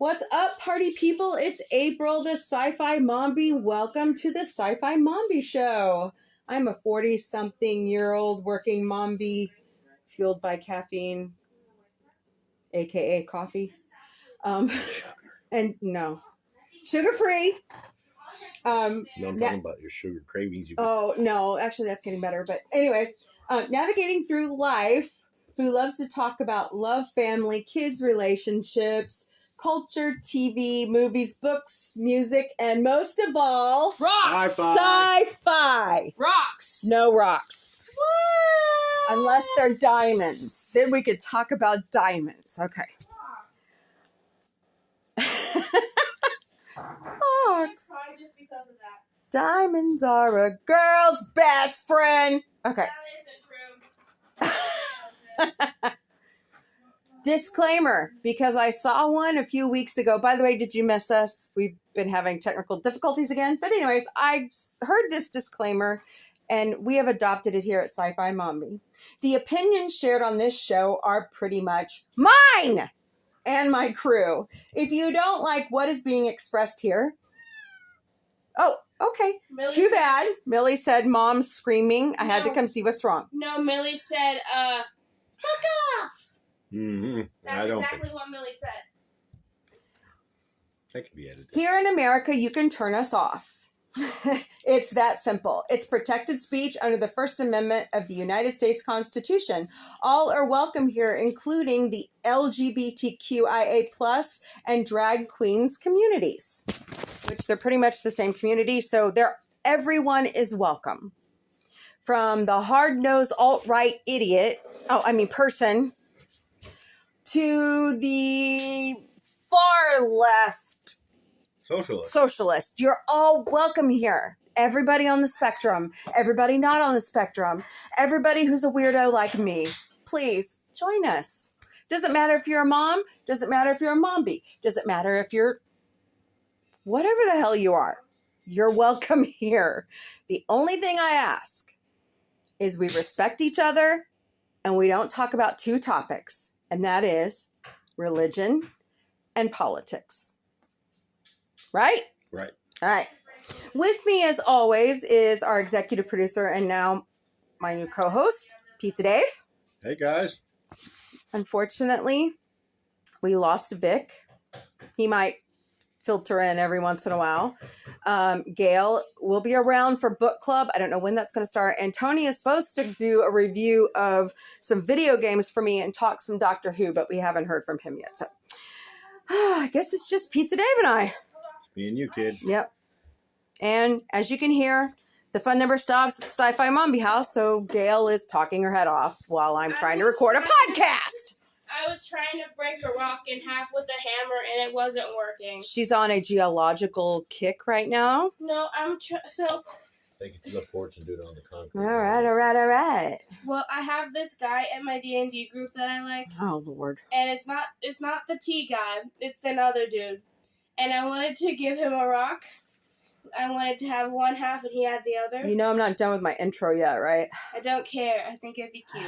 What's up, party people? It's April, the Sci-Fi Mombie. Welcome to the Sci-Fi Mombie Show. I'm a 40-something-year-old working Mombie fueled by caffeine, aka coffee. And no, sugar-free. No, I'm talking about your sugar cravings. Oh, no, actually that's getting better. But anyways, navigating through life, who loves to talk about love, family, kids, relationships, culture, TV, movies, books, music, and most of all, rocks. Sci-fi. Rocks. No rocks. What? Unless they're diamonds. Then we could talk about diamonds. Okay. Rocks. Just because of that. Diamonds are a girl's best friend. Okay. That isn't true. Disclaimer, because I saw one a few weeks ago. By the way, did you miss us? We've been having technical difficulties again. But anyways, I heard this disclaimer, and we have adopted it here at Sci-Fi Mombie. The opinions shared on this show are pretty much mine and my crew. If you don't like what is being expressed here, oh, okay. Too bad. Millie said, Mom's screaming. I had to come see what's wrong. No, Millie said, fuck off. Mm-hmm. That's exactly what Millie said. That could be edited. Here in America, you can turn us off. It's that simple. It's protected speech under the First Amendment of the United States Constitution. All are welcome here, including the LGBTQIA+ and drag queens communities, which they're pretty much the same community, so everyone is welcome. From the hard-nosed alt-right person, to the far left socialist. You're all welcome here. Everybody on the spectrum, everybody not on the spectrum, everybody who's a weirdo like me, please join us. Doesn't matter if you're a mom, doesn't matter if you're a mombie, doesn't matter if you're whatever the hell you are. You're welcome here. The only thing I ask is we respect each other and we don't talk about two topics, and that is religion and politics. Right? Right. All right. With me, as always, is our executive producer and now my new co-host, Pizza Dave. Hey, guys. Unfortunately, we lost Vic. He might filter in every once in a while. Gail will be around for book club. I don't know when that's going to start. And Tony is supposed to do a review of some video games for me and talk some Doctor Who, but we haven't heard from him yet. So I guess it's just Pizza Dave and I. It's me and you, kid. Yep. And as you can hear, the phone number stops at the Sci-Fi Mombie house, so Gail is talking her head off while I'm trying to record a podcast. I was trying to break a rock in half with a hammer, and it wasn't working. She's on a geological kick right now. No, Take it to the porch and do it on the concrete. All right. Well, I have this guy at my D&D group that I like. Oh, Lord. And it's not the tea guy. It's another dude. And I wanted to give him a rock. I wanted to have one half and he had the other. You know I'm not done with my intro yet, right? I don't care. I think it'd be cute.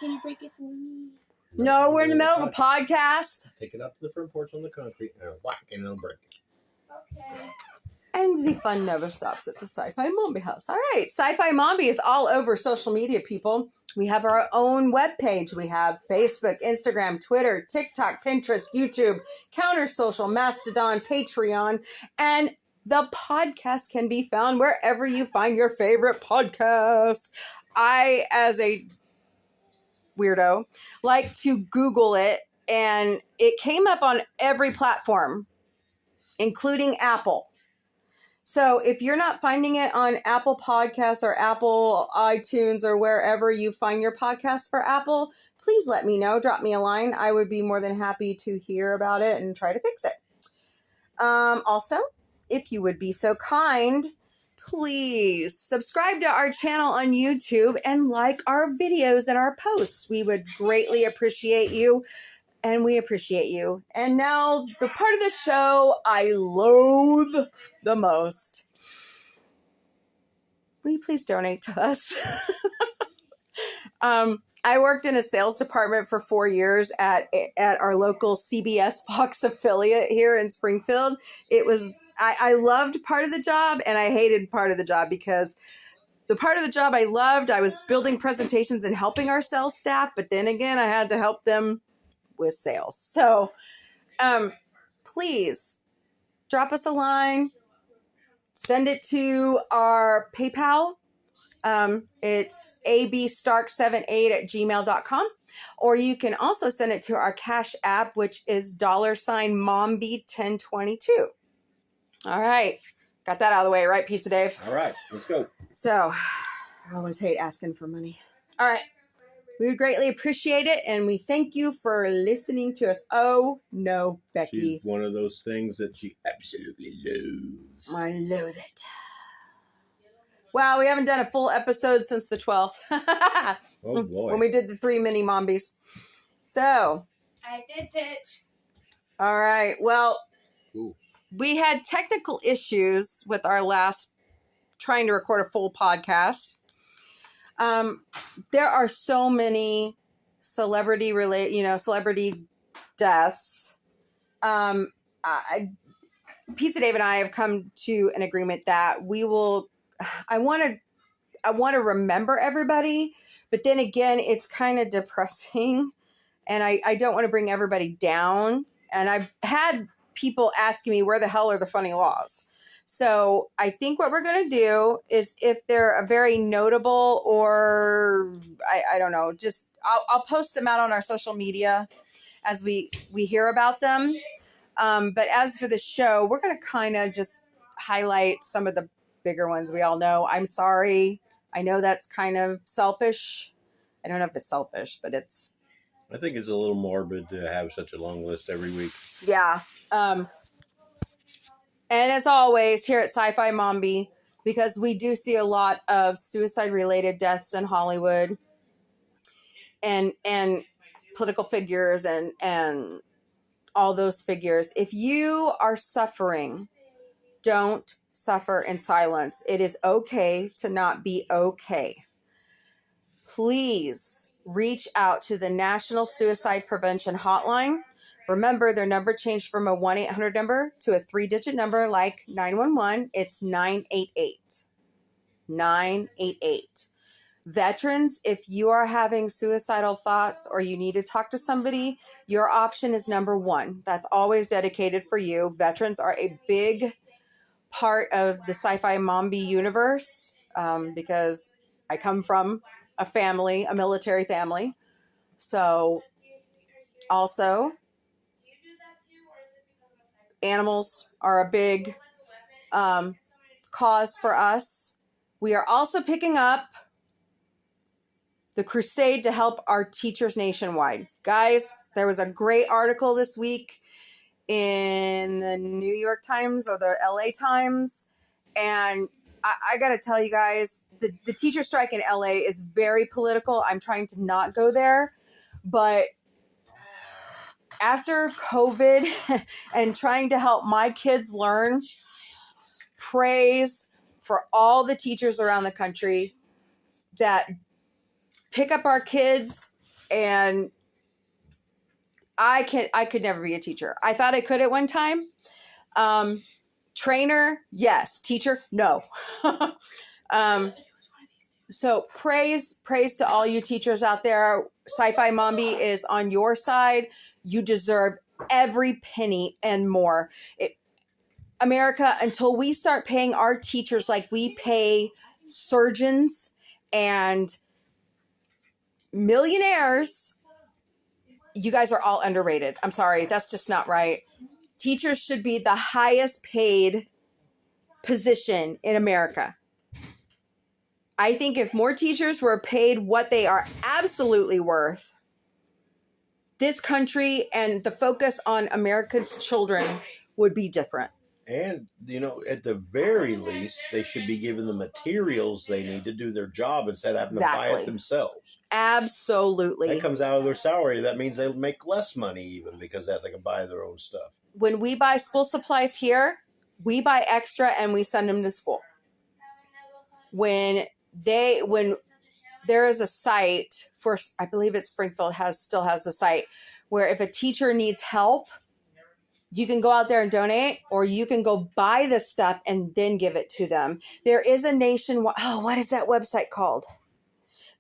Can you break it for me? No, we're in the middle of a podcast. Take it up to the front porch on the concrete and whack and it'll break it. Okay. And the fun never stops at the Sci-Fi Mombie house. All right, Sci-Fi Mombie is all over social media, people. We have our own webpage. We have Facebook, Instagram, Twitter, TikTok, Pinterest, YouTube, Counter Social, Mastodon, Patreon, and the podcast can be found wherever you find your favorite podcasts. I, as a weirdo, like to Google it, and it came up on every platform, including Apple. So if you're not finding it on Apple Podcasts or Apple iTunes or wherever you find your podcasts for Apple, please let me know. Drop me a line. I would be more than happy to hear about it and try to fix it. Also, if you would be so kind, please subscribe to our channel on YouTube and like our videos and our posts. We would greatly appreciate you. And we appreciate you. And now, the part of the show I loathe the most. Will you please donate to us? I I worked in a sales department for 4 years at our local CBS Fox affiliate here in Springfield. It was, I loved part of the job and I hated part of the job because the part of the job I loved, I was building presentations and helping our sales staff, but then again, I had to help them with sales. So please drop us a line, send it to our PayPal. It's abstark78@gmail.com. Or you can also send it to our Cash App, which is $Mombie1022. All right. Got that out of the way, right, Pizza Dave? All right, let's go. So, I always hate asking for money. All right. We would greatly appreciate it, and we thank you for listening to us. Oh, no, Becky. She's one of those things that she absolutely loathes. I loathe it. Wow, we haven't done a full episode since the 12th. Oh, boy. When we did the 3 mini Mombies. So. I did it. All right. Well, Ooh. we had technical issues with our last trying to record a full podcast. There are so many celebrity deaths. Pizza Dave and I have come to an agreement that we will. I want to remember everybody, but then again, it's kind of depressing, and I don't want to bring everybody down. And I've had people asking me, where the hell are the funny laws? So I think what we're going to do is, if they're a very notable, or I don't know, just I'll post them out on our social media as we hear about them. But as for the show, we're going to kind of just highlight some of the bigger ones we all know. I'm sorry. I know that's kind of selfish. I don't know if it's selfish, but it's... I think it's a little morbid to have such a long list every week. Yeah. And as always, here at Sci-Fi Mombie, because we do see a lot of suicide-related deaths in Hollywood and political figures and all those figures. If you are suffering, don't suffer in silence. It is okay to not be okay. Please reach out to the National Suicide Prevention Hotline. Remember, their number changed from a 1-800 number to a 3-digit number like 911. It's 988. 988. Veterans, if you are having suicidal thoughts or you need to talk to somebody, your option is number 1. That's always dedicated for you. Veterans are a big part of the Sci-Fi Mombie universe because I come from a military family. So also, animals are a big cause for us. We are also picking up the crusade to help our teachers nationwide. Guys, there was a great article this week in the New York Times or the LA Times. And I got to tell you guys, the teacher strike in LA is very political. I'm trying to not go there. But after COVID and trying to help my kids learn, praise for all the teachers around the country that pick up our kids. And I could never be a teacher. I thought I could at one time. Trainer, yes. Teacher, no. So praise to all you teachers out there. Sci-Fi Mombie is on your side. You deserve every penny and more. America, until we start paying our teachers like we pay surgeons and millionaires, you guys are all underrated. I'm sorry. That's just not right. Teachers should be the highest paid position in America. I think if more teachers were paid what they are absolutely worth, this country and the focus on America's children would be different. And, at the very least, they should be given the materials they need to do their job instead of having to buy it themselves. Absolutely. That comes out of their salary. That means they make less money even because they can buy their own stuff. When we buy school supplies here, we buy extra and we send them to school. When there is a site for, I believe it's Springfield still has a site where if a teacher needs help, you can go out there and donate, or you can go buy the stuff and then give it to them. There is a nationwide, what is that website called?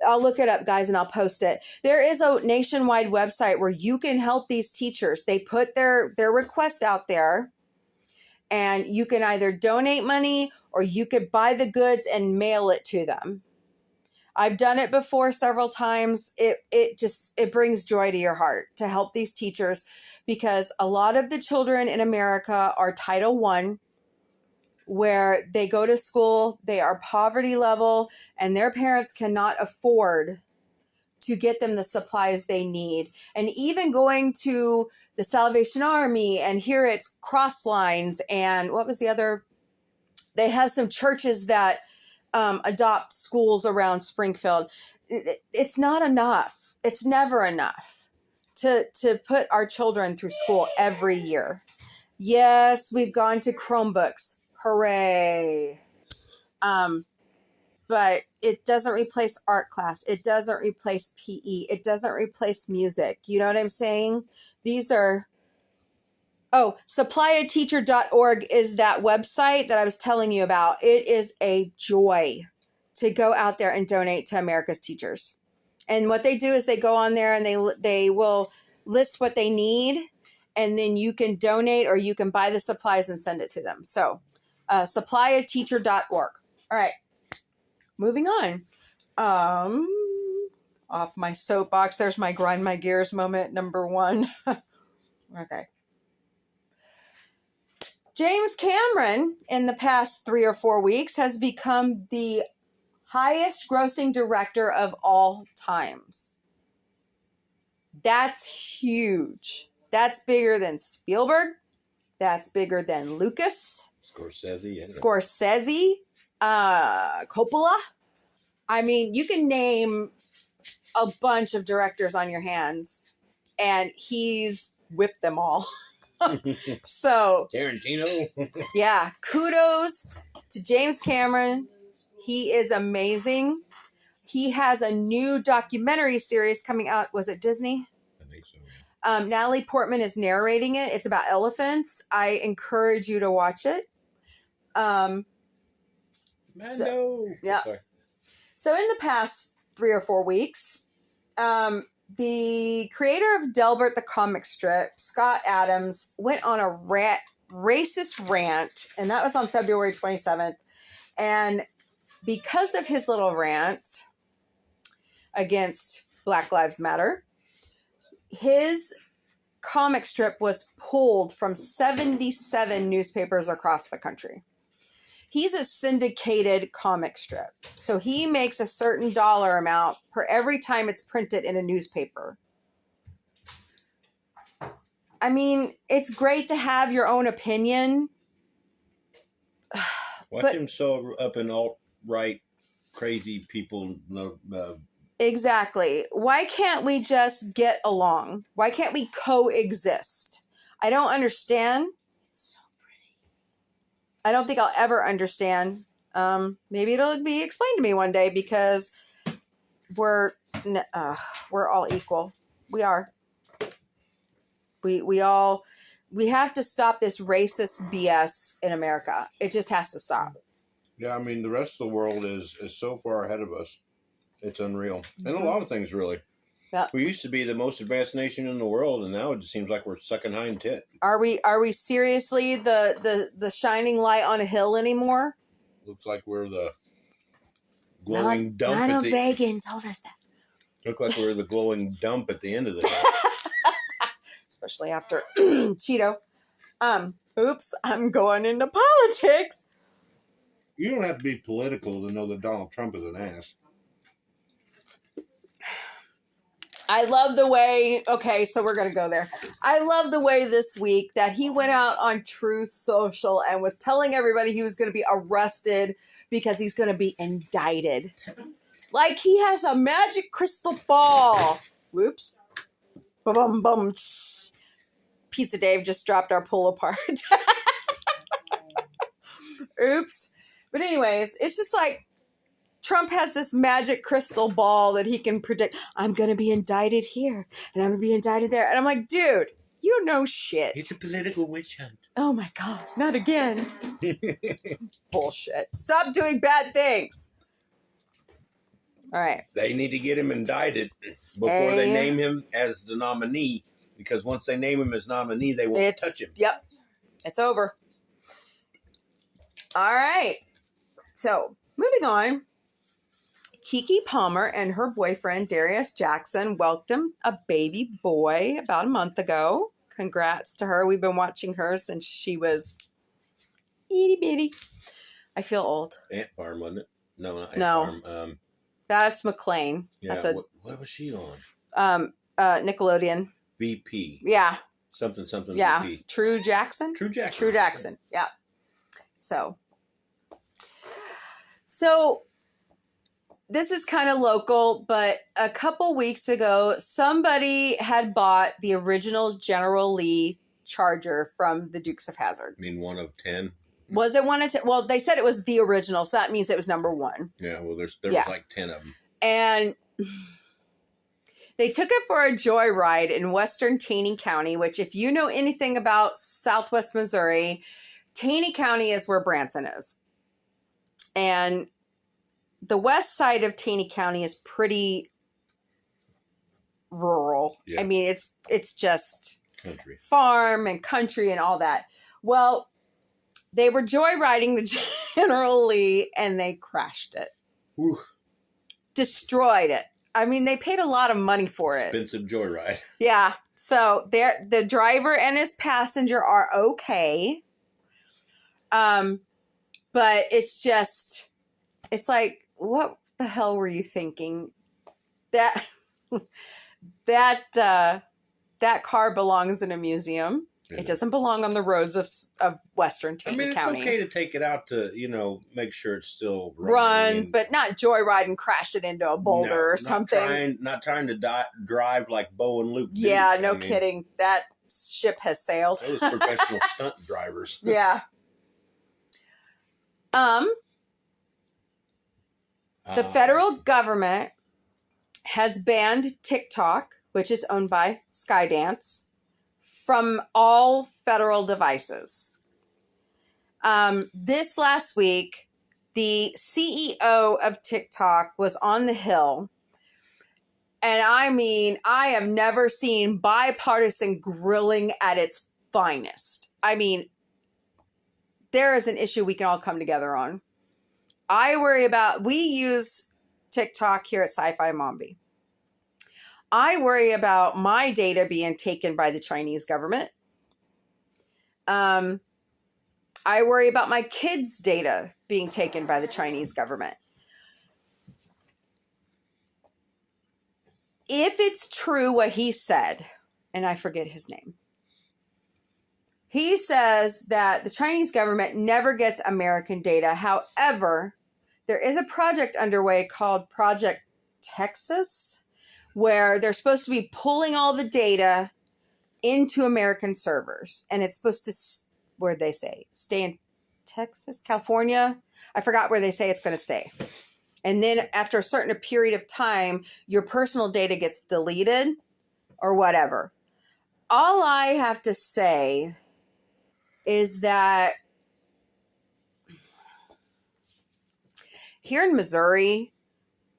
I'll look it up, guys, and I'll post it. There is a nationwide website where you can help these teachers. They put their request out there, and you can either donate money or you could buy the goods and mail it to them. I've done it before several times. It brings joy to your heart to help these teachers, because a lot of the children in America are Title I, where they go to school, they are poverty level, and their parents cannot afford to get them the supplies they need. And even going to the Salvation Army, and here it's Cross Lines, and what was the other? They have some churches that adopt schools around Springfield. It's not enough. It's never enough to put our children through school every year. Yes, we've gone to Chromebooks. Hooray. But it doesn't replace art class. It doesn't replace PE. It doesn't replace music. You know what I'm saying? These are... supplyateacher.org is that website that I was telling you about. It is a joy to go out there and donate to America's teachers. And what they do is they go on there and they will list what they need, and then you can donate or you can buy the supplies and send it to them. So, supplyateacher.org. All right, moving on. Off my soapbox. There's my grind my gears moment number 1. Okay. James Cameron, in the past 3 or 4 weeks, has become the highest grossing director of all times. That's huge. That's bigger than Spielberg. That's bigger than Lucas. Scorsese. Coppola. I mean, you can name a bunch of directors on your hands, and he's whipped them all. So Tarantino. Yeah, kudos to James Cameron. He is amazing. He has a new documentary series coming out. Was it Disney? I think so, yeah. Natalie Portman is narrating it. It's about elephants. I encourage you to watch it. Mando. Yeah. Sorry. So in the past 3 or 4 weeks, the creator of Delbert the comic strip, Scott Adams, went on a racist rant, and that was on February 27th. And because of his little rant against Black Lives Matter, his comic strip was pulled from 77 newspapers across the country. He's a syndicated comic strip. So he makes a certain dollar amount per every time it's printed in a newspaper. I mean, it's great to have your own opinion. Watch him so up in alt-right crazy people. Exactly. Why can't we just get along? Why can't we coexist? I don't understand. I don't think I'll ever understand. Maybe it'll be explained to me one day, because we're all equal. We are. We have to stop this racist BS in America. It just has to stop. Yeah, I mean, the rest of the world is so far ahead of us. It's unreal. And a lot of things, really. Yeah. We used to be the most advanced nation in the world, and now it just seems like we're sucking hind tit. Are we seriously the shining light on a hill anymore? Looks like we're the glowing dump. Ronald Reagan told us that. Look like we're the glowing dump at the end of the day. Especially after Cheeto. Oops, I'm going into politics. You don't have to be political to know that Donald Trump is an ass. I love the way, okay, so we're going to go there. I love the way this week that he went out on Truth Social and was telling everybody he was going to be arrested because he's going to be indicted. Like he has a magic crystal ball. Whoops. Bum bum. Pizza Dave just dropped our pull apart. Oops. But anyways, it's just like Trump has this magic crystal ball that he can predict. I'm going to be indicted here and I'm going to be indicted there. And I'm like, dude, you don't know shit. It's a political witch hunt. Oh my God, not again. Bullshit. Stop doing bad things. All right. They need to get him indicted before they name him as the nominee, because once they name him as nominee, they won't touch him. Yep. It's over. All right. So, moving on. Keke Palmer and her boyfriend, Darius Jackson, welcomed a baby boy about a month ago. Congrats to her. We've been watching her since she was itty bitty. I feel old. Ant Farm, wasn't it? No, not Ant No. Farm. That's McLean. Yeah, That's what was she on? Nickelodeon. VP. Yeah. Something Yeah. VP. True Jackson? True Jackson. True Jackson. Yeah. So this is kind of local, but a couple weeks ago, somebody had bought the original General Lee Charger from the Dukes of Hazzard. I mean, 1 of 10. Was it 1 of 10? Well, they said it was the original, so that means it was number 1. Yeah, well, there was like 10 of them. And they took it for a joyride in western Taney County, which if you know anything about southwest Missouri, Taney County is where Branson is. And the west side of Taney County is pretty rural. Yeah. I mean, it's just country, farm and country and all that. Well, they were joyriding the General Lee and they crashed it. Whew. Destroyed it. I mean, they paid a lot of money for it. Expensive joyride. Yeah. So the driver and his passenger are okay. But it's like, what the hell were you thinking? That car belongs in a museum. Yeah. It doesn't belong on the roads of western Taney County. It's okay to take it out to, make sure it's still runs, but not joyride and crash it into a boulder or something. Not trying to drive like Bo and Luke. Yeah, no kidding. That ship has sailed. Those professional stunt drivers. Yeah. The federal government has banned TikTok, which is owned by Skydance, from all federal devices. This last week, the CEO of TikTok was on the Hill. And I mean, I have never seen bipartisan grilling at its finest. I mean, there is an issue we can all come together on. We use TikTok here at Sci-Fi Mombie. I worry about my data being taken by the Chinese government. I worry about my kids' data being taken by the Chinese government. If it's true what he said, and I forget his name, he says that the Chinese government never gets American data. However, there is a project underway called Project Texas, where they're supposed to be pulling all the data into American servers. And it's supposed to, where'd they say? Stay in Texas, California? I forgot where they say it's going to stay. And then after a certain period of time, your personal data gets deleted or whatever. All I have to say is that here in Missouri,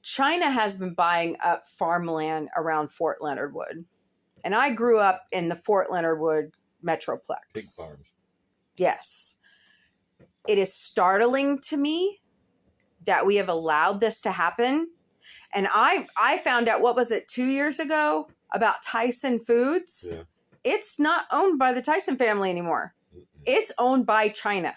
China has been buying up farmland around Fort Leonard Wood. And I grew up in the Fort Leonard Wood Metroplex. Pig farms. Yes. It is startling to me that we have allowed this to happen. And I found out, 2 years ago, about Tyson Foods. Yeah. It's not owned by the Tyson family anymore. It's owned by China.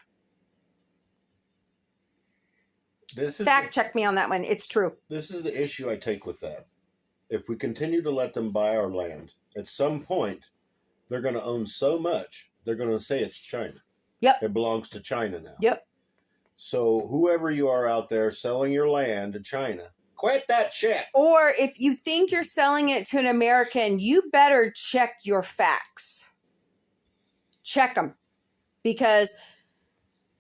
Fact check me on that one. It's true. This is the issue I take with that. If we continue to let them buy our land, at some point, they're going to own so much, they're going to say it's China. Yep. It belongs to China now. Yep. So whoever you are out there selling your land to China, quit that shit. Or if you think you're selling it to an American, you better check your facts. Check them. Because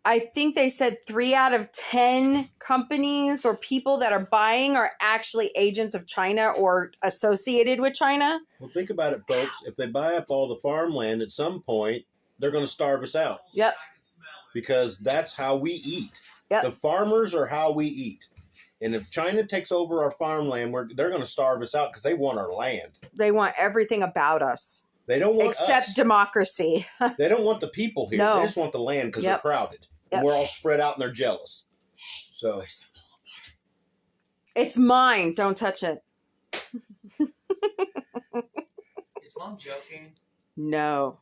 I think they said 3 out of 10 companies or people that are buying are actually agents of China or associated with China. Well, think about it, folks. If they buy up all the farmland, at some point, they're going to starve us out. Yep. Because that's how we eat. Yep. The farmers are how we eat. And if China takes over our farmland, they're going to starve us out because they want our land. They want everything about us. They don't want except us. Democracy. They don't want the people here. No. They just want the land because Yep. they're crowded. Yep. And we're all spread out and they're jealous. So It's mine. Don't touch it. Is Mom joking? No.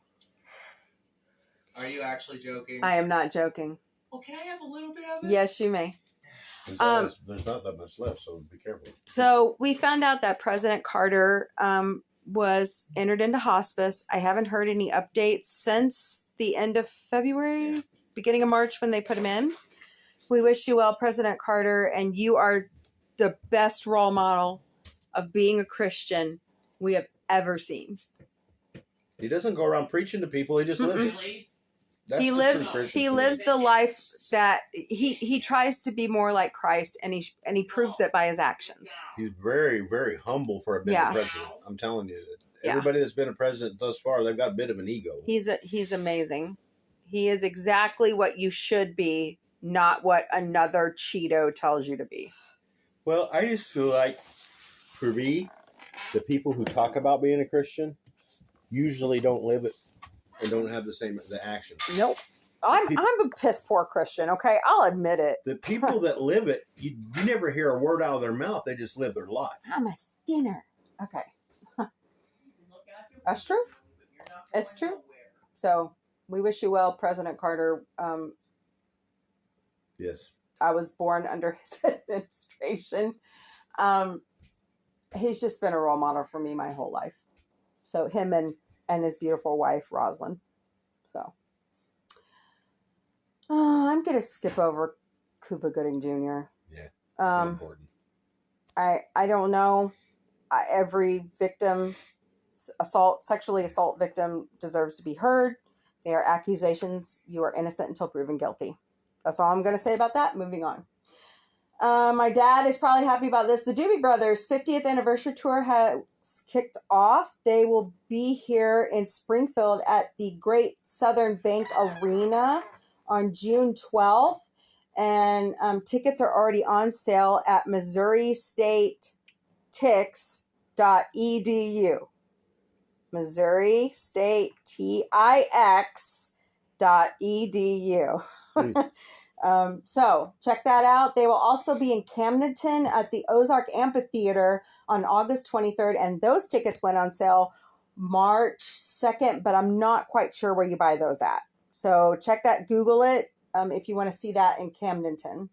Are you actually joking? I am not joking. Well, can I have a little bit of it? Yes, you may. there's not that much left, so be careful. So we found out that President Carter was entered into hospice. I haven't heard any updates since the end of February, beginning of March when they put him in. We wish you well, President Carter, and you are the best role model of being a Christian we have ever seen. He doesn't go around preaching to people. He just lives it. Really? That's He the lives. true Christian He for me. lives the life that he tries to be more like Christ, and he proves it by his actions. He's very, very humble for a been Yeah. a president. I'm telling you. Yeah. Everybody that's been a president thus far, they've got a bit of an ego. He's amazing. He is exactly what you should be, not what another Cheeto tells you to be. Well, I just feel like, for me, the people who talk about being a Christian usually don't live it and don't have the action. Nope. I'm a piss poor Christian. Okay, I'll admit it. The people that live it, you never hear a word out of their mouth. They just live their life. I'm a sinner. Okay, that's true. It's true. So we wish you well, President Carter. Yes. I was born under his administration. He's just been a role model for me my whole life. So him and his beautiful wife, Rosalind. So I'm going to skip over Cuba Gooding Jr. Yeah. Not important. I don't know. Every victim, sexually assault victim deserves to be heard. They are accusations. You are innocent until proven guilty. That's all I'm going to say about that. Moving on. My dad is probably happy about this. The Doobie Brothers 50th anniversary tour has kicked off. They will be here in Springfield at the Great Southern Bank Arena on June 12th. And tickets are already on sale at MissouriStateTix.edu. MissouriStateTix.edu. So check that out. They will also be in Camdenton at the Ozark Amphitheater on August 23rd. And those tickets went on sale March 2nd, but I'm not quite sure where you buy those at. So check that, Google it if you want to see that in Camdenton.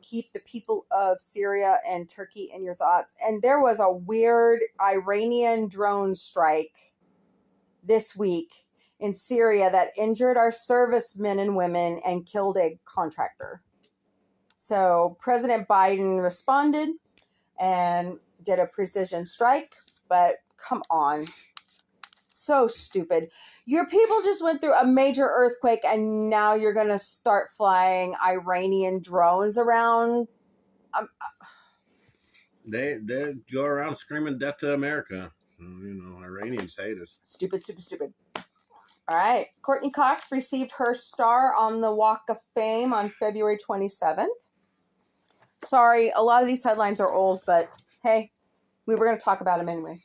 Keep the people of Syria and Turkey in your thoughts. And there was a weird Iranian drone strike this week in Syria that injured our servicemen and women and killed a contractor. So President Biden responded and did a precision strike, but come on. So stupid. Your people just went through a major earthquake and now you're going to start flying Iranian drones around. They go around screaming death to America. So, Iranians hate us. Stupid, stupid, stupid. All right. Courtney Cox received her star on the Walk of Fame on February 27th. Sorry, a lot of these headlines are old, but hey, we were going to talk about them anyway.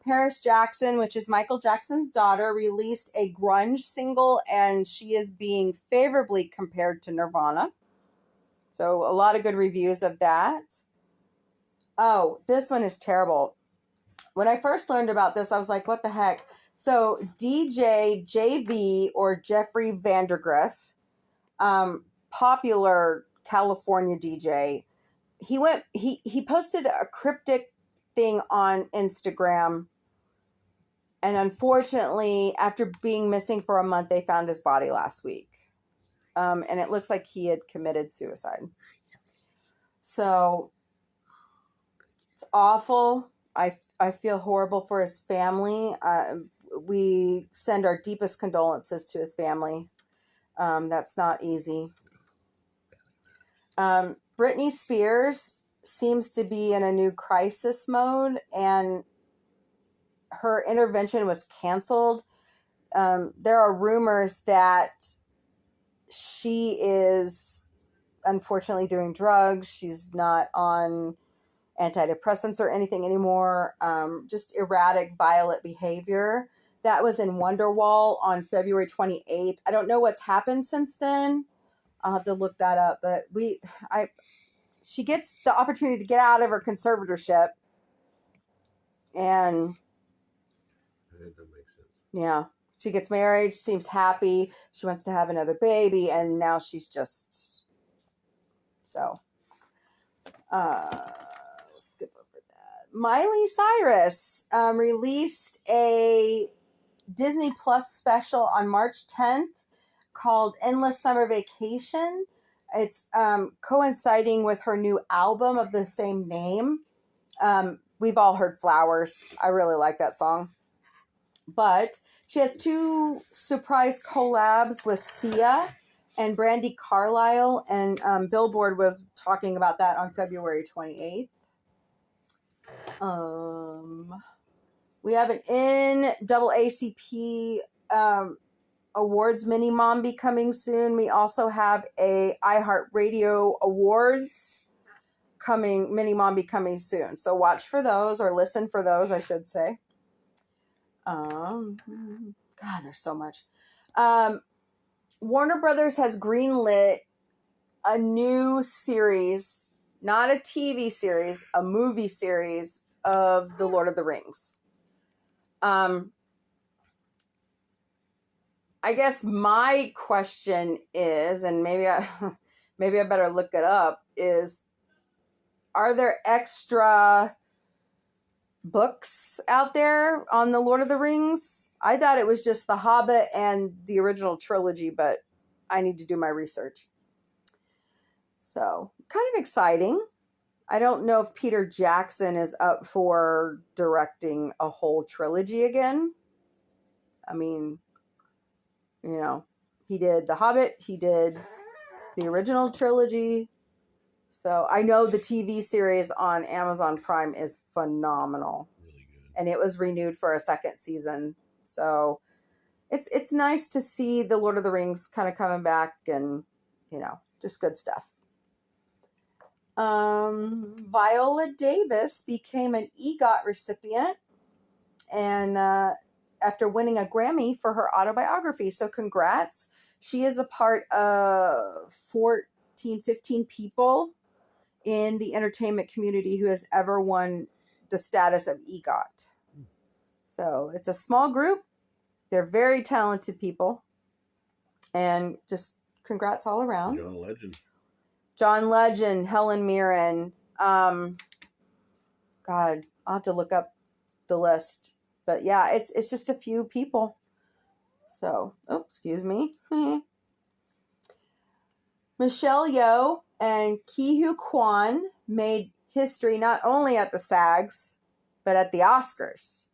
Paris Jackson, which is Michael Jackson's daughter, released a grunge single, and she is being favorably compared to Nirvana. So a lot of good reviews of that. Oh, this one is terrible. When I first learned about this, I was like, what the heck? So DJ JV, or Jeffrey Vandergriff, popular California DJ, he posted a cryptic thing on Instagram, and unfortunately, after being missing for a month, they found his body last week. And it looks like he had committed suicide. So it's awful. I feel horrible for his family. we send our deepest condolences to his family. That's not easy. Britney Spears seems to be in a new crisis mode, and her intervention was canceled. There are rumors that she is unfortunately doing drugs. She's not on antidepressants or anything anymore. Just erratic, violent behavior. That was in Wonderwall on February 28th. I don't know what's happened since then. I'll have to look that up. But she gets the opportunity to get out of her conservatorship. And That doesn't make sense. yeah, she gets married. She seems happy. She wants to have another baby. And now she's just, so. Skip over that. Miley Cyrus released a Disney Plus special on March 10th called Endless Summer Vacation. It's coinciding with her new album of the same name. We've all heard Flowers. I really like that song. But she has 2 surprise collabs with Sia and Brandi Carlile, and Billboard was talking about that on February 28th. We have an NAACP Awards mini Mombie coming soon. We also have a iHeartRadio Awards mini Mombie coming soon. So watch for those, or listen for those, I should say. God, there's so much. Warner Brothers has greenlit a new series, not a TV series, a movie series of The Lord of the Rings. I guess my question is, and maybe I better look it up, is, are there extra books out there on The Lord of the Rings? I thought it was just The Hobbit and the original trilogy, but I need to do my research. So, kind of exciting. I don't know if Peter Jackson is up for directing a whole trilogy again. I mean, you know, he did The Hobbit, he did the original trilogy. So I know the TV series on Amazon Prime is phenomenal. Really good. And it was renewed for a second season. So it's nice to see the Lord of the Rings kind of coming back, and, you know, just good stuff. Viola Davis became an EGOT recipient, and after winning a Grammy for her autobiography. So congrats. She is a part of 15 people in the entertainment community who has ever won the status of EGOT. So it's a small group. They're very talented people. And just congrats all around. John Legend, Helen Mirren. God, I'll have to look up the list. But yeah, it's just a few people. So, excuse me. Michelle Yeoh and Ki-Hoo Kwan made history not only at the SAGs, but at the Oscars.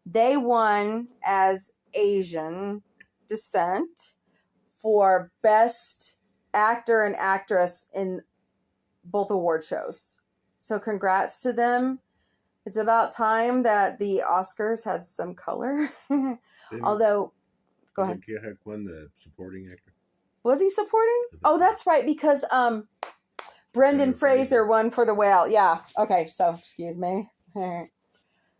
They won as Asian descent for Best Actor and Actress in both award shows. So congrats to them. It's about time that the Oscars had some color. Although, go ahead. Ki-Hoo Kwan the supporting actor? Was he supporting? Oh, that's right, because Brendan Fraser won for The Whale. Yeah. Okay, so excuse me.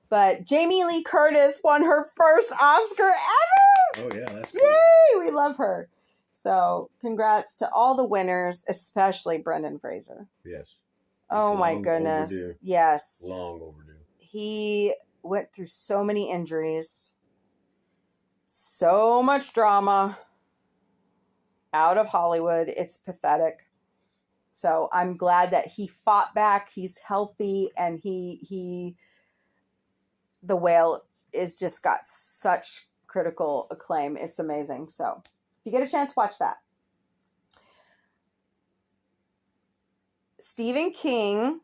But Jamie Lee Curtis won her first Oscar ever. Oh yeah, that's cool. Yay! We love her. So congrats to all the winners, especially Brendan Fraser. Yes. Oh my goodness. Overdue. Yes. Long overdue. He went through so many injuries, so much drama out of Hollywood. It's pathetic. So I'm glad that he fought back. He's healthy, and The Whale is just got such critical acclaim. It's amazing. So if you get a chance, watch that. Stephen King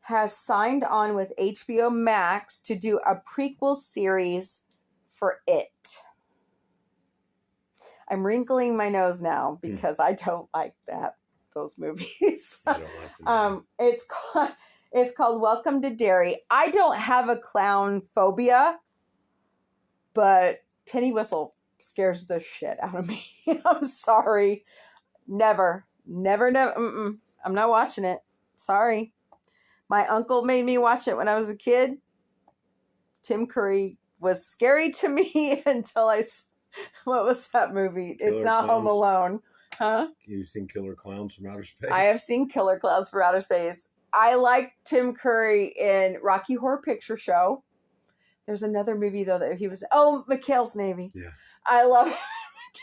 has signed on with HBO Max to do a prequel series for It. I'm wrinkling my nose now because I don't like those movies. I don't like them. It's called Welcome to Derry. I don't have a clown phobia, but Penny Whistle scares the shit out of me. I'm sorry. Never. I'm not watching it. Sorry. My uncle made me watch it when I was a kid. Tim Curry was scary to me until what was that movie? It's not Clowns. Home Alone. Huh? You've seen Killer Clowns from Outer Space? I have seen Killer Clowns from Outer Space. I like Tim Curry in Rocky Horror Picture Show. There's another movie, though, that he was... Oh, McHale's Navy. Yeah. I love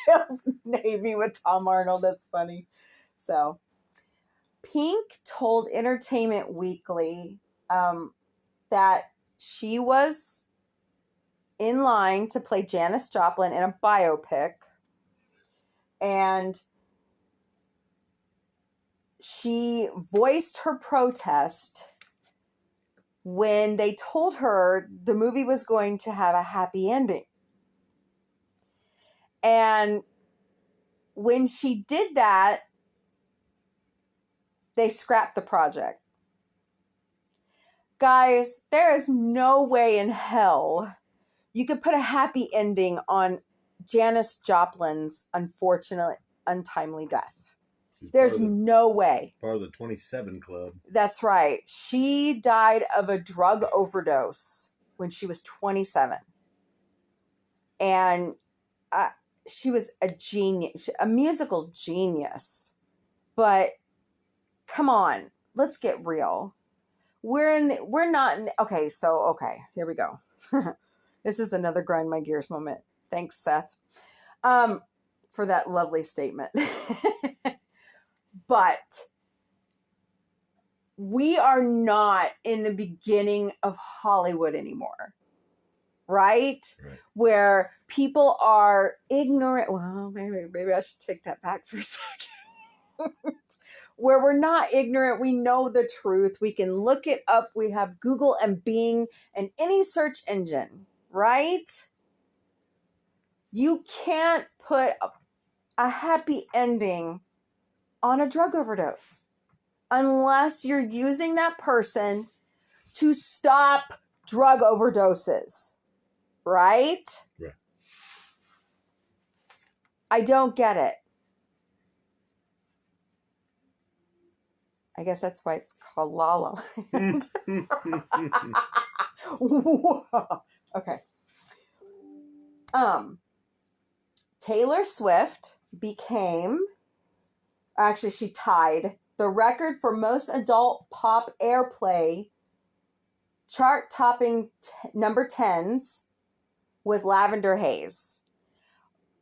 McHale's Navy with Tom Arnold. That's funny. So, Pink told Entertainment Weekly that she was in line to play Janis Joplin in a biopic. And she voiced her protest when they told her the movie was going to have a happy ending. And when she did that, they scrapped the project. Guys, there is no way in hell you could put a happy ending on Janis Joplin's unfortunate, untimely death. There's no way. Part of the 27 Club. That's right. She died of a drug overdose when she was 27. And she was a genius, a musical genius. But come on, let's get okay, here we go. This is another grind my gears moment. Thanks, Seth, for that lovely statement. But we are not in the beginning of Hollywood anymore, right? Where people are ignorant. Well, maybe I should take that back for a second. Where we're not ignorant, we know the truth. We can look it up. We have Google and Bing and any search engine, right? You can't put a happy ending on a drug overdose unless you're using that person to stop drug overdoses, right? Right. I don't get it. I guess that's why it's called La La Land. Okay. Taylor Swift she tied the record for most adult pop airplay, chart-topping number 10s with Lavender Haze.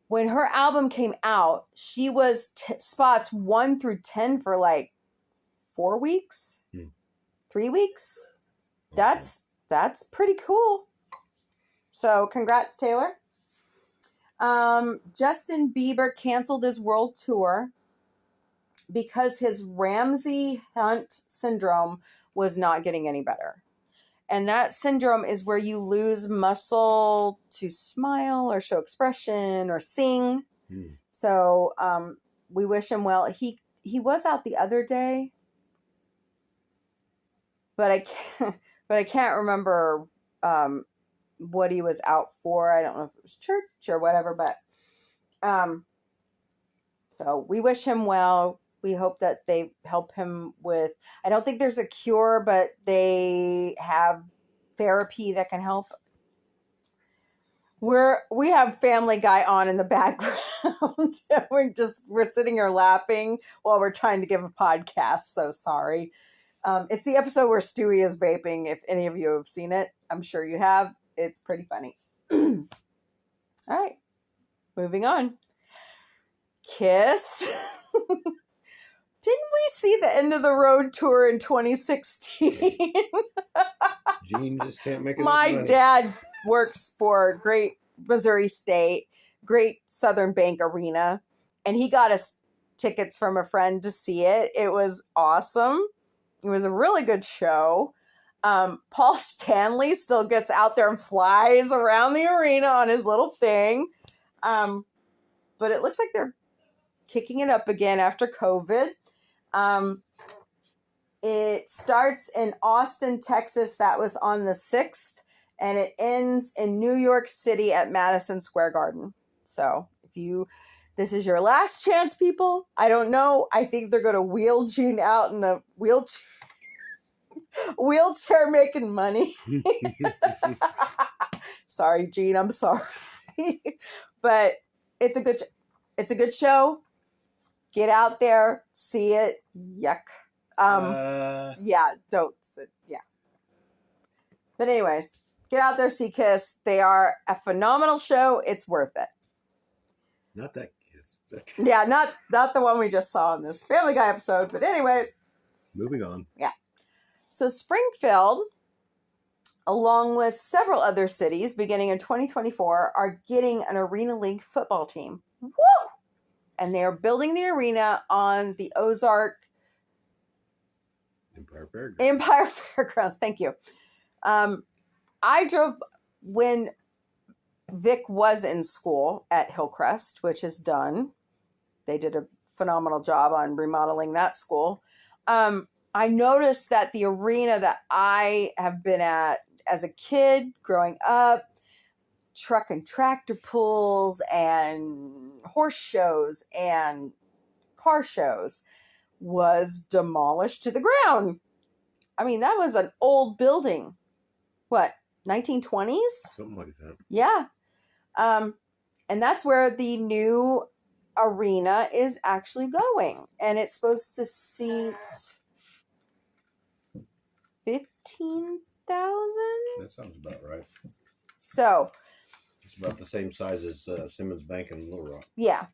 When her album came out, she was spots 1 through 10 for like 4 weeks, 3 weeks. That's pretty cool. So congrats, Taylor. Justin Bieber canceled his world tour because his Ramsay-Hunt syndrome was not getting any better. And that syndrome is where you lose muscle to smile or show expression or sing. So we wish him well. He was out the other day, but I can't remember what he was out for. I don't know if it was church or whatever, but so we wish him well. We hope that they help him with, I don't think there's a cure, but they have therapy that can help. We have Family Guy on in the background. We're sitting here laughing while we're trying to give a podcast. So sorry. It's the episode where Stewie is vaping. If any of you have seen it, I'm sure you have. It's pretty funny. All right. Moving on. Kiss. Didn't we see the End of the Road tour in 2016? Gene just can't make it. My dad works for Great Missouri State, Great Southern Bank Arena, and he got us tickets from a friend to see it. It was awesome. It was a really good show. Paul Stanley still gets out there and flies around the arena on his little thing. But it looks like they're kicking it up again after COVID. It starts in Austin, Texas. That was on the 6th. And it ends in New York City at Madison Square Garden. So this is your last chance, people. I don't know. I think they're going to wheel Gene out in a wheelchair making money. Sorry, Gene. I'm sorry. But it's a good show. Get out there, see it. Yuck. Yeah, don't sit. Yeah. But anyways, get out there, see Kiss. They are a phenomenal show. It's worth it. Not that Kiss. Yeah, not the one we just saw in this Family Guy episode. But anyways. Moving on. Yeah. So Springfield, along with several other cities beginning in 2024, are getting an Arena League football team. Woo! And they are building the arena on the Ozark Empire Fairgrounds. Thank you. I drove when Vic was in school at Hillcrest, which is done. They did a phenomenal job on remodeling that school. I noticed that the arena that I have been at as a kid growing up, truck and tractor pulls and horse shows and car shows, was demolished to the ground. I mean, that was an old building. What, 1920s? Something like that. Yeah. And that's where the new arena is actually going. And it's supposed to seat 15,000? That sounds about right. So. It's about the same size as Simmons Bank in Little Rock. Yeah.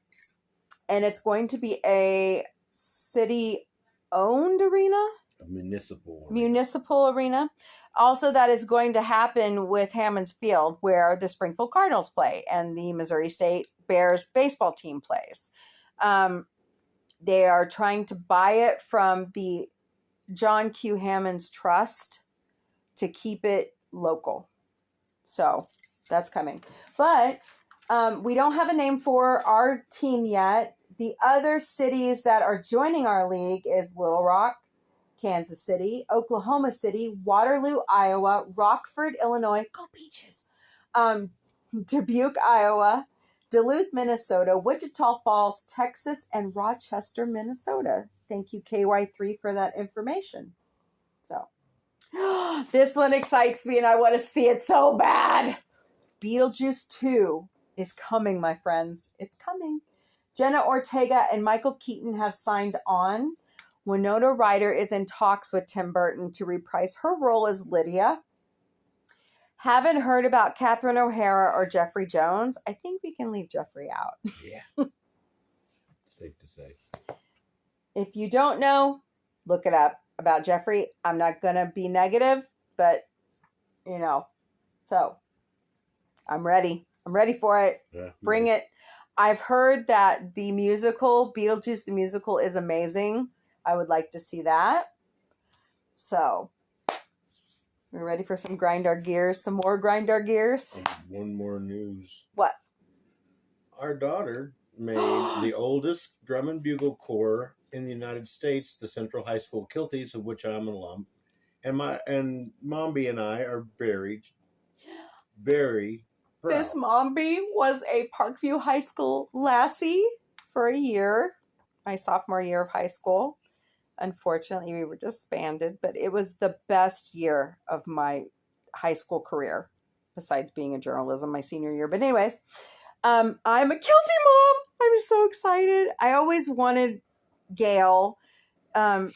And it's going to be a city-owned arena? A municipal arena. Also, that is going to happen with Hammons Field, where the Springfield Cardinals play and the Missouri State Bears baseball team plays. They are trying to buy it from the John Q. Hammons Trust to keep it local. So that's coming. But we don't have a name for our team yet. The other cities that are joining our league is Little Rock, Kansas City, Oklahoma City, Waterloo, Iowa, Rockford, Illinois, go Peaches, Dubuque, Iowa, Duluth, Minnesota, Wichita Falls, Texas, and Rochester, Minnesota. Thank you, KY3, for that information. So, this one excites me, and I want to see it so bad. Beetlejuice 2 is coming, my friends. It's coming. Jenna Ortega and Michael Keaton have signed on. Winona Ryder is in talks with Tim Burton to reprise her role as Lydia. Haven't heard about Catherine O'Hara or Jeffrey Jones. I think we can leave Jeffrey out. Yeah. Safe to say. If you don't know, look it up about Jeffrey. I'm not going to be negative, but, so I'm ready. I'm ready for it. Yeah, Bring it. I've heard that the musical, Beetlejuice the musical, is amazing. I would like to see that. So, we're ready for some grind our gears, some more grind our gears. One more news. What? Our daughter made the oldest drum and bugle corps in the United States, the Central High School Kilties, of which I'm an alum. And Mombie and I are very, very proud. This Mombie was a Parkview High School lassie for a year, my sophomore year of high school. Unfortunately, we were disbanded, but it was the best year of my high school career, besides being in journalism my senior year. But anyways, I'm a Kilty mom. I'm so excited. I always wanted Gail to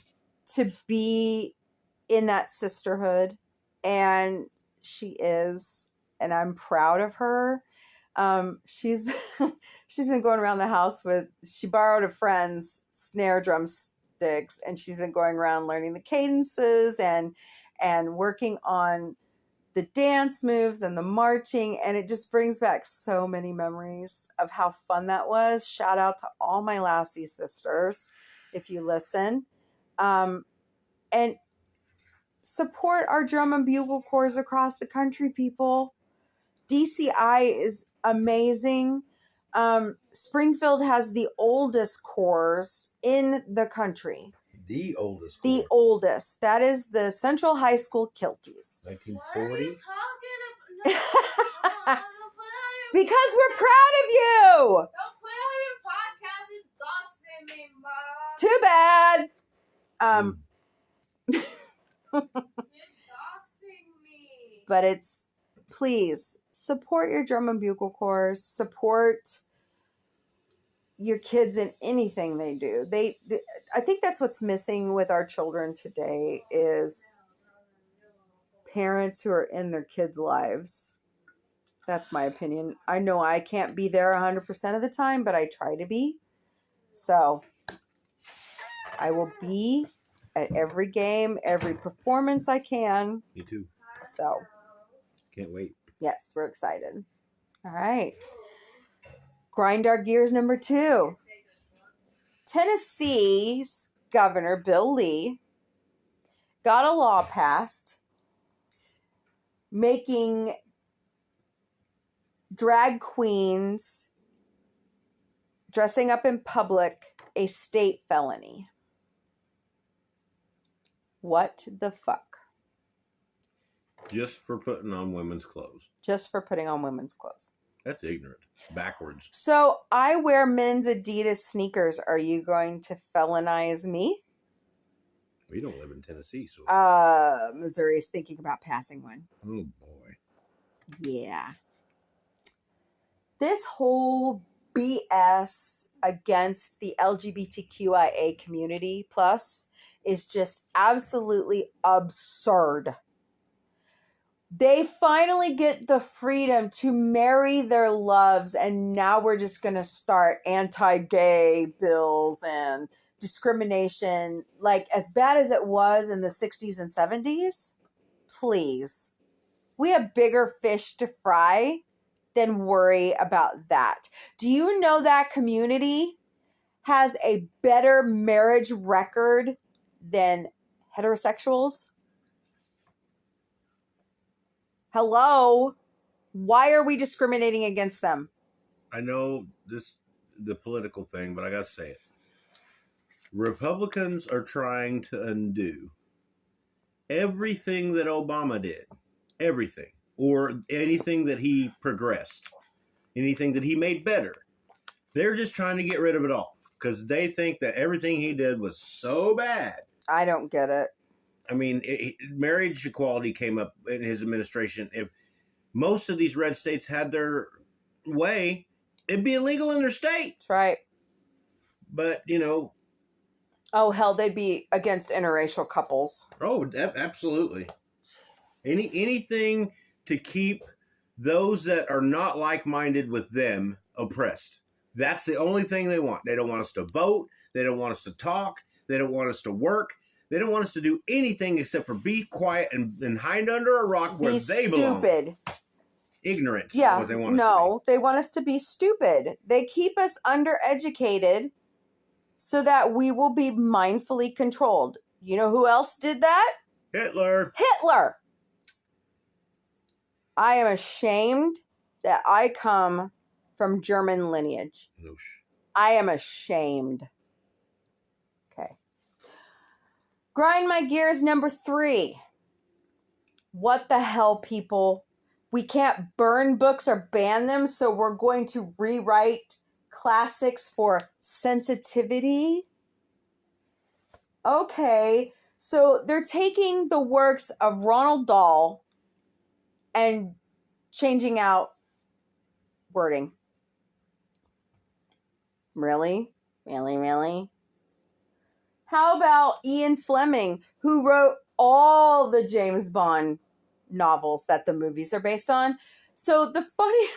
be in that sisterhood, and she is, and I'm proud of her. She's been going around the house she borrowed a friend's snare drumsticks, and she's been going around learning the cadences and working on the dance moves and the marching, and it just brings back so many memories of how fun that was. Shout out to all my Lassie sisters, if you listen. And support our drum and bugle corps across the country, people. DCI is amazing. Springfield has the oldest corps in the country. The oldest. The corps. oldest. That is the Central High School Kilties. 1940. What are you talking about? Because we're proud of you. Don't put on your podcast. It's doxing me, Mom. Too bad. It's doxing me. But it's, please support your drum and bugle corps. Support your kids in anything they do. I think that's what's missing with our children today is parents who are in their kids' lives. That's my opinion. I know I can't be there 100% of the time, but I try to be. So I will be at every game, every performance I can. Me too. So Can't wait. yes, we're excited. All right. Grind our gears number 2. Tennessee's Governor Bill Lee got a law passed making drag queens dressing up in public a state felony. What the fuck? Just for putting on women's clothes. Just for putting on women's clothes. That's ignorant. Backwards. So I wear men's Adidas sneakers. Are you going to felonize me? We don't live in Tennessee, so. Missouri is thinking about passing one. Oh boy. Yeah. This whole BS against the LGBTQIA community plus is just absolutely absurd. They finally get the freedom to marry their loves, and now we're just going to start anti-gay bills and discrimination, like as bad as it was in the 60s and 70s. Please. We have bigger fish to fry than worry about that. Do you know that community has a better marriage record than heterosexuals? Hello? Why are we discriminating against them? I know the political thing, but I gotta say it. Republicans are trying to undo everything that Obama did. Everything. Or anything that he progressed. Anything that he made better. They're just trying to get rid of it all. Because they think that everything he did was so bad. I don't get it. I mean, marriage equality came up in his administration. If most of these red states had their way, it'd be illegal in their state. That's right. But, you know. Oh, hell, they'd be against interracial couples. Oh, absolutely. Anything to keep those that are not like-minded with them oppressed. That's the only thing they want. They don't want us to vote. They don't want us to talk. They don't want us to work. They don't want us to do anything except for be quiet and hide under a rock where they belong. Be stupid. Ignorant. Yeah, what they want us no, they want us to be stupid. They keep us undereducated so that we will be mindfully controlled. You know who else did that? Hitler. Hitler. I am ashamed that I come from German lineage. Noosh. I am ashamed. Okay. Grind my gears number 3. What the hell, people? We can't burn books or ban them, so we're going to rewrite classics for sensitivity? Okay. So they're taking the works of Ronald Dahl and changing out wording. Really? Really, really? How about Ian Fleming, who wrote all the James Bond novels that the movies are based on? So the funny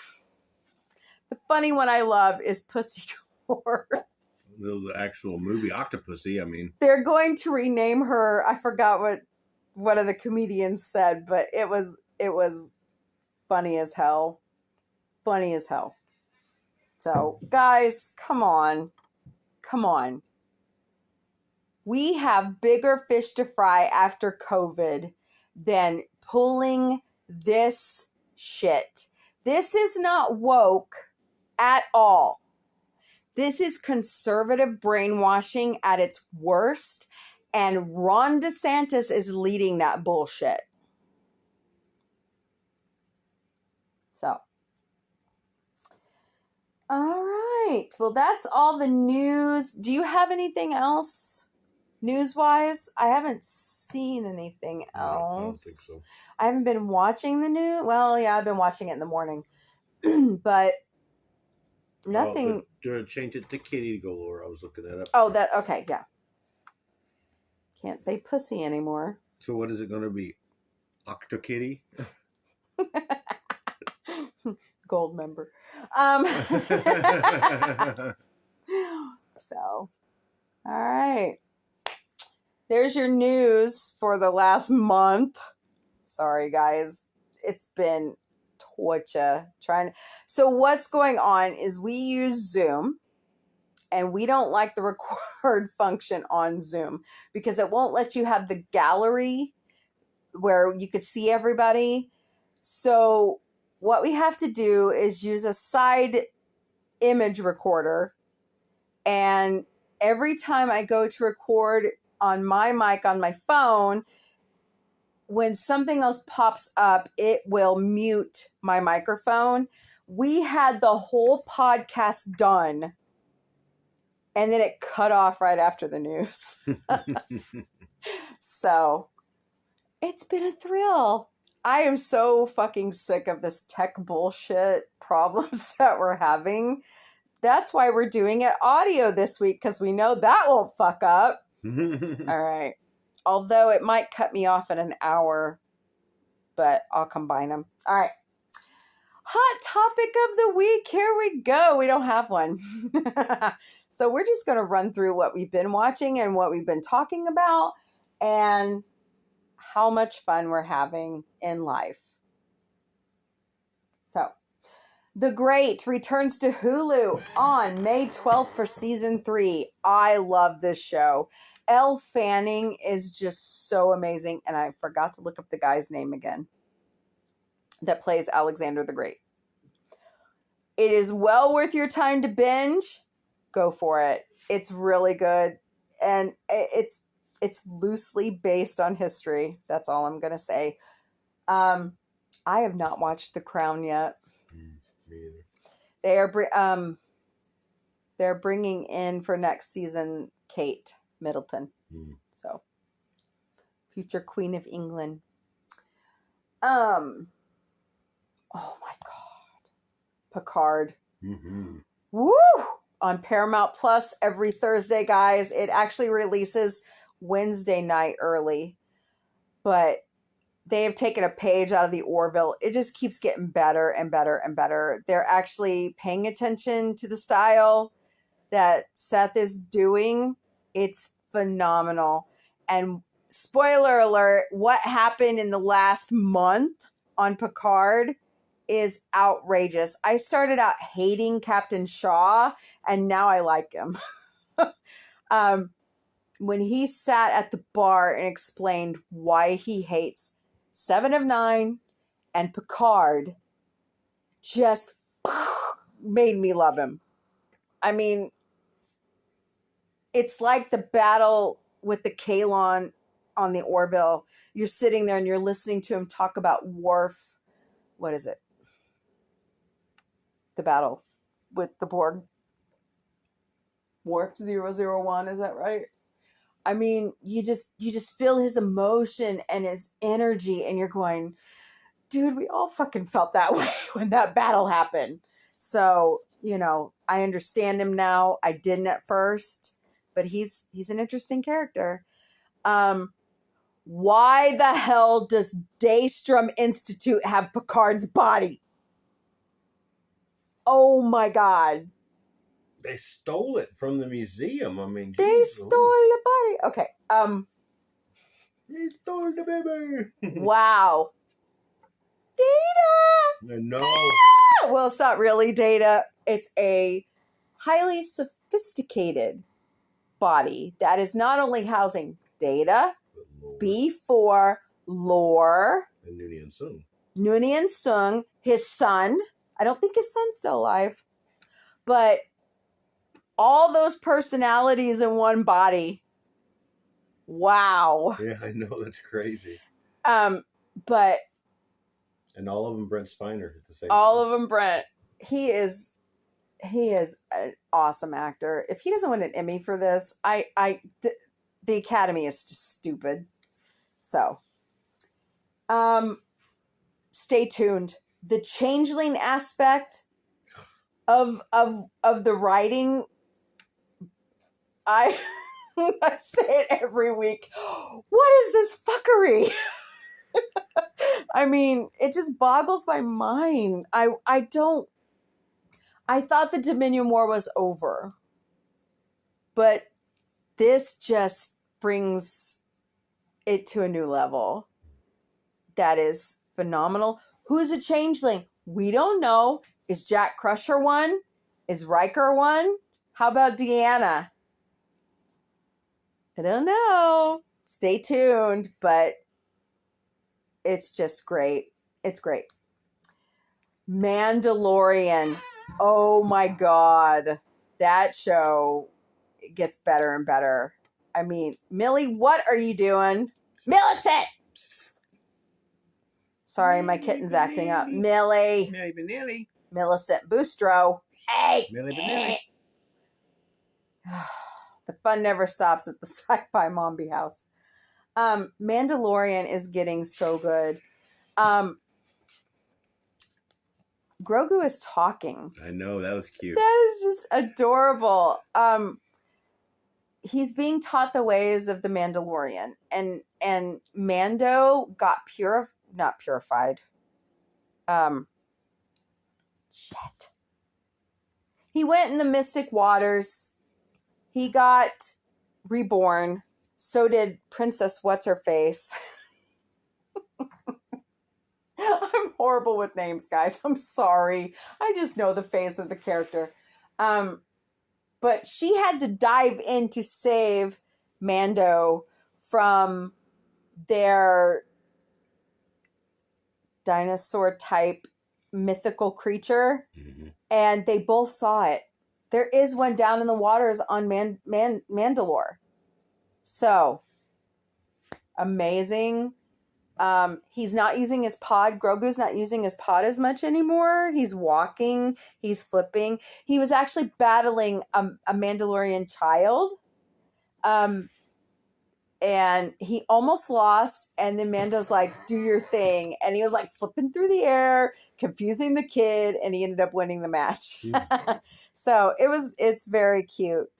one I love is Pussy Galore. The actual movie Octopussy, I mean. They're going to rename her. I forgot what one of the comedians said, but it was funny as hell. Funny as hell. So, guys, come on. Come on. We have bigger fish to fry after COVID than pulling this shit. This is not woke at all. This is conservative brainwashing at its worst, and Ron DeSantis is leading that bullshit. So, all right. Well, that's all the news. Do you have anything else news-wise? I haven't seen anything else. I don't think so. I haven't been watching the news. Well, yeah, I've been watching it in the morning. But nothing. To change it to kitty galore. I was looking that up. Oh, that, okay, yeah. Can't say pussy anymore. So what is it going to be? Octokitty? Gold member. So, all right. There's your news for the last month. Sorry, guys. It's been torture So what's going on is we use Zoom, and we don't like the record function on Zoom because it won't let you have the gallery where you could see everybody. So what we have to do is use a side image recorder, and every time I go to record on my mic on my phone, when something else pops up, it will mute my microphone. We had the whole podcast done, and then it cut off right after the news. So, it's been a thrill. I am so fucking sick of this tech bullshit problems that we're having. That's why we're doing it audio this week, because we know that won't fuck up. All right. Although it might cut me off in an hour, but I'll combine them. All right. Hot topic of the week. Here we go. We don't have one. So we're just going to run through what we've been watching and what we've been talking about and how much fun we're having in life. So, The Great returns to Hulu on May 12th for season 3. I love this show. Elle Fanning is just so amazing, and I forgot to look up the guy's name again that plays Alexander the Great. It is well worth your time to binge. Go for it. It's really good, and it's loosely based on history. That's all I'm going to say. I have not watched The Crown yet. Me either. They're bringing in for next season Kate Middleton. So, future Queen of England. Oh my God. Picard. Mm-hmm. Woo! On Paramount Plus every Thursday, guys. It actually releases Wednesday night early, but they have taken a page out of the Orville. It just keeps getting better and better and better. They're actually paying attention to the style that Seth is doing. It's phenomenal. And spoiler alert, what happened in the last month on Picard is outrageous. I started out hating Captain Shaw, and now I like him. When he sat at the bar and explained why he hates Seven of Nine and Picard, just made me love him. I mean, it's like the battle with the Kaelon on the Orville. You're sitting there and you're listening to him talk about Worf. What is it? The battle with the Borg. Worf 001, is that right? I mean, you just feel his emotion and his energy, and you're going, dude, we all fucking felt that way when that battle happened. So, I understand him now. I didn't at first, but he's an interesting character. Why the hell does Daystrom Institute have Picard's body? Oh my God. They stole it from the museum. I mean, They stole the body. Okay. They stole the baby. Wow. Data. No. Data! Well, it's not really Data. It's a highly sophisticated body that is not only housing Data, B4, Lore, And Noonien Sung. Noonien Sung, his son. I don't think his son's still alive. But all those personalities in one body. Wow. Yeah, I know, that's crazy. But and all of them Brent Spiner at the same all time. of them Brent. He is an awesome actor. If he doesn't win an Emmy for this, the Academy is just stupid. So, stay tuned. The changeling aspect of the writing, I say it every week. What is this fuckery? I mean, it just boggles my mind. I thought the Dominion War was over, but this just brings it to a new level. That is phenomenal. Who's a changeling? We don't know. Is Jack Crusher one? Is Riker one? How about Deanna? I don't know. Stay tuned, but it's just great. It's great. Mandalorian. Oh my God. That show gets better and better. I mean, Millie, what are you doing? Millicent! Sorry, my kitten's acting up. Millie. Millie Vanilli. Millicent Boustro. Hey! Millie Vanilli. The fun never stops at the Sci-Fi Mombie house. Mandalorian is getting so good. Grogu is talking. I know, that was cute. That is just adorable. He's being taught the ways of the Mandalorian, and Mando got not purified. Shit. He went in the mystic waters. He got reborn. So did Princess What's-Her-Face. I'm horrible with names, guys. I'm sorry. I just know the face of the character. But she had to dive in to save Mando from their dinosaur-type mythical creature. Mm-hmm. And they both saw it. There is one down in the waters on Mandalore. So, amazing. He's not using his pod. Grogu's not using his pod as much anymore. He's walking. He's flipping. He was actually battling a Mandalorian child. And he almost lost. And then Mando's like, do your thing. And he was like flipping through the air, confusing the kid. And he ended up winning the match. So it's very cute.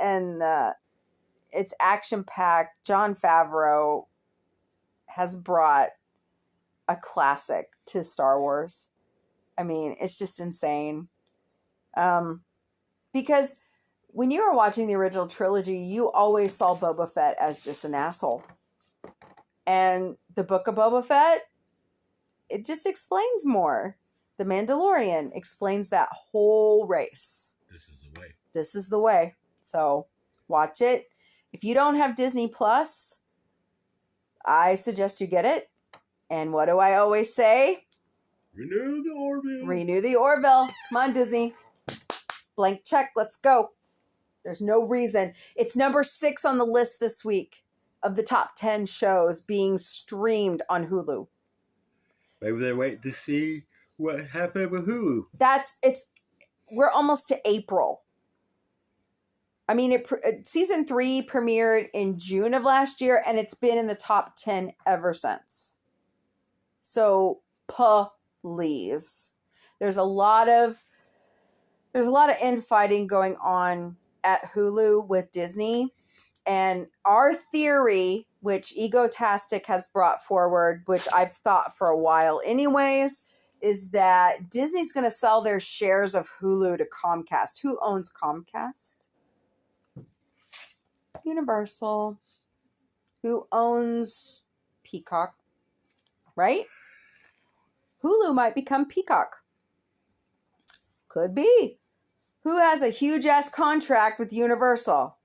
And it's action-packed. Jon Favreau has brought a classic to Star Wars. I mean, it's just insane. Because when you were watching the original trilogy, you always saw Boba Fett as just an asshole. And the Book of Boba Fett, it just explains more. The Mandalorian explains that whole race. This is the way. This is the way. So, watch it. If you don't have Disney Plus, I suggest you get it. And what do I always say? Renew the Orville. Renew the Orville. Come on, Disney. Blank check. Let's go. There's no reason. It's number 6 on the list this week of the top 10 shows being streamed on Hulu. Maybe they're waiting to see what happened with Hulu. We're almost to April. I mean, season 3 premiered in June of last year, and it's been in the top 10 ever since. So, please. There's a lot of infighting going on at Hulu with Disney. And our theory, which Egotastic has brought forward, which I've thought for a while anyways, is that Disney's going to sell their shares of Hulu to Comcast. Who owns Comcast? Universal. Who owns Peacock? Right? Hulu might become Peacock. Could be. Who has a huge-ass contract with Universal?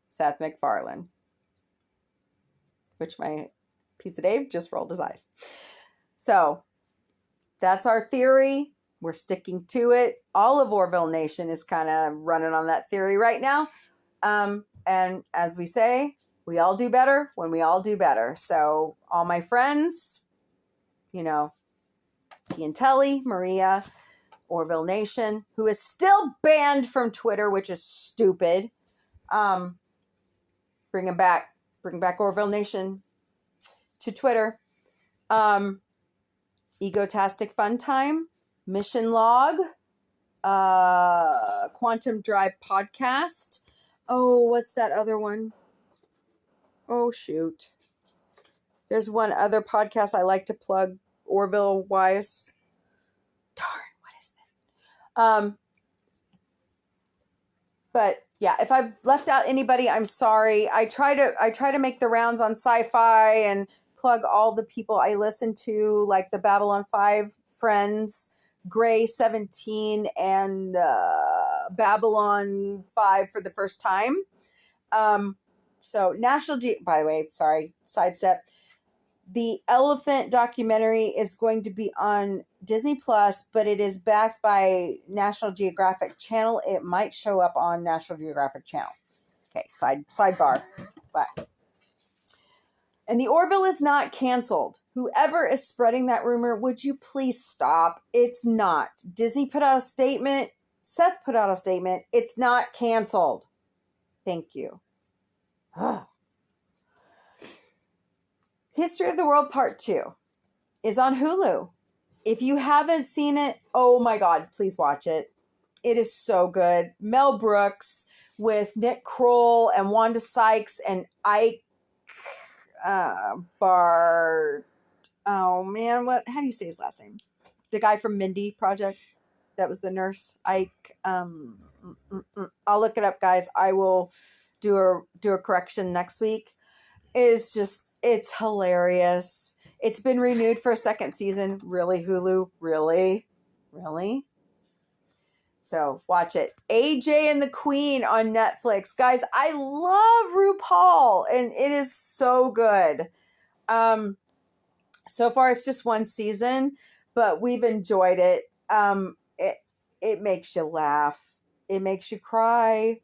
Seth MacFarlane. which my Pizza Dave just rolled his eyes. So that's our theory. We're sticking to it. All of Orville Nation is kind of running on that theory right now. And as we say, we all do better when we all do better. So all my friends, you know, T and Telly, Maria, Orville Nation, who is still banned from Twitter, which is stupid. Bring him back. Bring back Orville Nation to Twitter. Egotastic Fun Time, Mission Log, Quantum Drive Podcast. Oh, what's that other one? Oh, shoot. There's one other podcast I like to plug, Orville wise. Darn, what is that? But yeah, if I've left out anybody, I'm sorry. I try to make the rounds on sci-fi and plug all the people I listen to, like the Babylon 5 friends, Gray 17 and Babylon 5 for the first time. So by the way, sorry, sidestep. The elephant documentary is going to be on Disney Plus, but it is backed by National Geographic Channel. It might show up on National Geographic Channel. Okay, sidebar. But and the Orville is not canceled. Whoever is spreading that rumor, would you please stop? It's not. Disney put out a statement. Seth put out a statement. It's not canceled. Thank you. History of the World Part 2 is on Hulu. If you haven't seen it, oh my God, please watch it. It is so good. Mel Brooks with Nick Kroll and Wanda Sykes and Ike Bart. Oh man, how do you say his last name? The guy from Mindy Project that was the nurse. Ike. I'll look it up, guys. I will do a correction next week. It's hilarious. It's been renewed for a second season. Really, Hulu? Really? So watch it. AJ and the Queen on Netflix. Guys, I love RuPaul and it is so good. So far it's just one season, but we've enjoyed it. It makes you laugh. It makes you cry.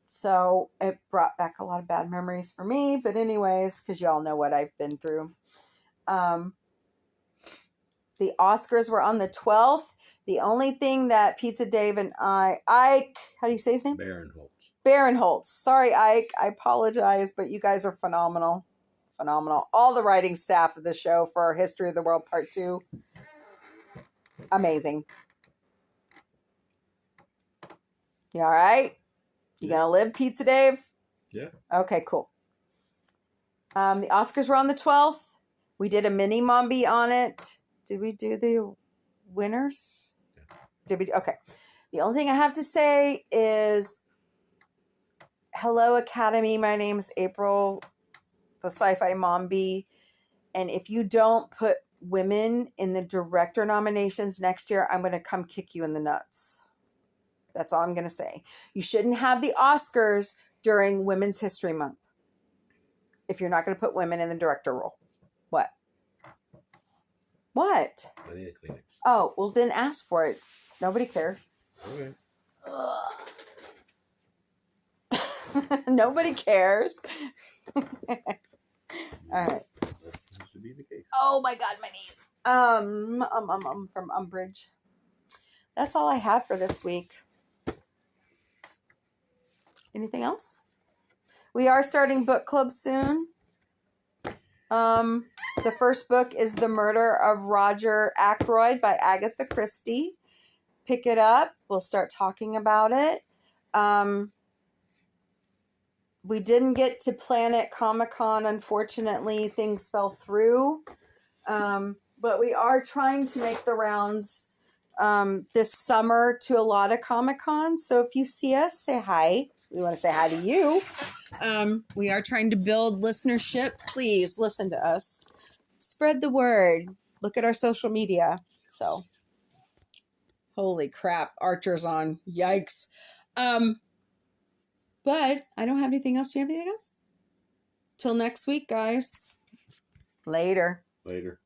So it brought back a lot of bad memories for me. But anyways, because y'all know what I've been through. The Oscars were on the 12th. The only thing that Pizza Dave and Ike, how do you say his name? Barinholtz. Sorry, Ike. I apologize, but you guys are phenomenal. Phenomenal. All the writing staff of the show for History of the World Part 2. Amazing. You all right? You gonna live, Pizza Dave? Yeah. Okay, cool. The Oscars were on the 12th. We did a mini Mombie on it. Did we do the winners? Did we? Okay. The only thing I have to say is, hello, Academy. My name's April, the Sci-Fi Mombie. And if you don't put women in the director nominations next year, I'm going to come kick you in the nuts. That's all I'm going to say. You shouldn't have the Oscars during Women's History Month if you're not going to put women in the director role. What? What? I need a Kleenex. Oh, well, then ask for it. Nobody cares. Okay. Nobody cares. All right. That should be the case. Oh my God, my knees. From Umbridge. That's all I have for this week. Anything else? We are starting book club soon. The first book is The Murder of Roger Ackroyd by Agatha Christie. Pick it up. We'll start talking about it. We didn't get to Planet Comic-Con. Unfortunately, things fell through. But we are trying to make the rounds this summer to a lot of Comic-Cons. So if you see us, say hi. We want to say hi to you. We are trying to build listenership. Please listen to us. Spread the word. Look at our social media. So, holy crap. Archer's on. Yikes. But I don't have anything else. Do you have anything else? till next week, guys. Later. Later.